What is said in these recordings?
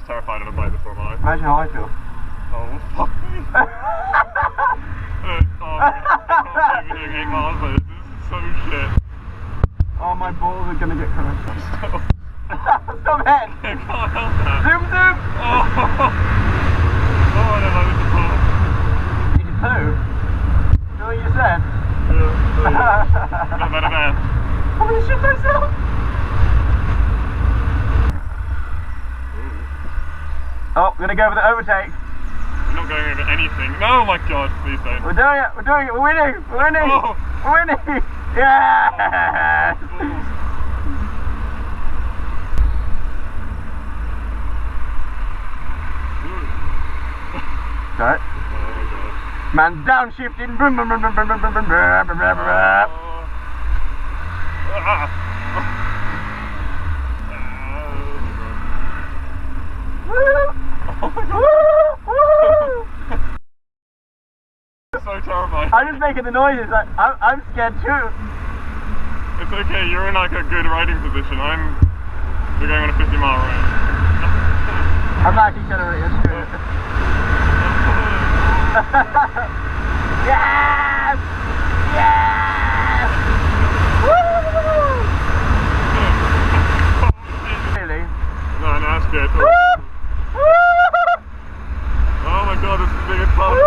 as terrified on a bike before, am I? Imagine how I feel. Oh, fuck me. I'm doing 8 miles, but this is so shit. Oh, my balls are gonna get crushed. Stop. Stop it! I can't help that. Zoom, zoom! Oh, I don't know, this is hard. Did you poo? You know what you said? Yeah. I'm gonna shit myself! Oh, we're gonna go for the overtake. We're not going over anything. No, my god, please don't. We're doing it, we're winning, we're winning! Oh. We're winning! Yeah! Sorry. Oh my god. Man's downshifting. Brum, brum, brum, brum, brum, brum, brum, brum, brum, brum, brum. Oh my god. So terrifying. I'm just making the noises. Like, I'm scared too. It's okay. You're in like a good riding position. We're going on a 50-mile ride. I'm not accelerating. Yes! Yes! Woo! Really? No, that's good. Oh my god, this is the biggest part.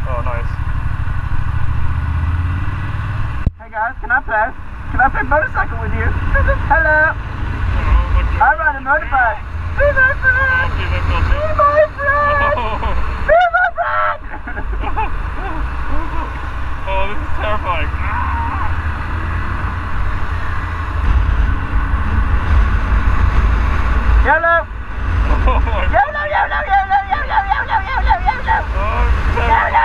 Oh, nice. Hey guys, can I play motorcycle with you? Hello! Oh my god. I ride a motorbike! Be my friend! Be my friend! Be my friend! Oh, this is terrifying. YOLO! Oh my god. YOLO, YOLO, YOLO, YOLO, YOLO, YOLO, YOLO! Oh, YOLO!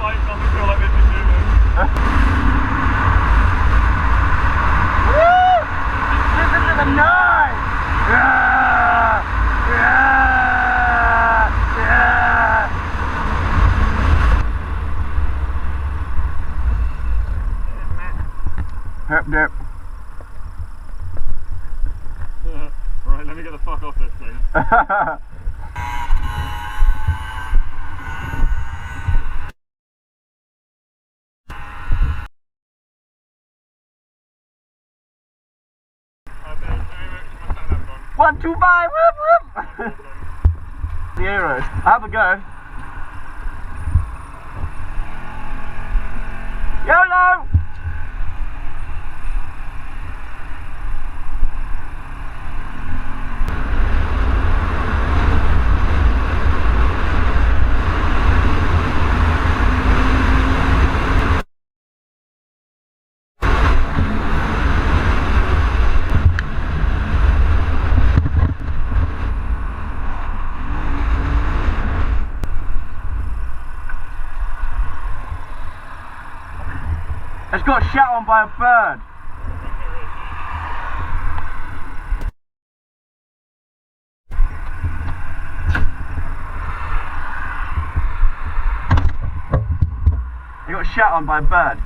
bike doesn't feel like they can do this. Woo! Listen to the noise! Yeah! Yeah! Yeah! Herp derp. Right, let me get the fuck off this thing. One, two, five, whoop, whoop. The arrows. Have a go. YOLO! It's got shot on by a bird. It got shot on by a bird.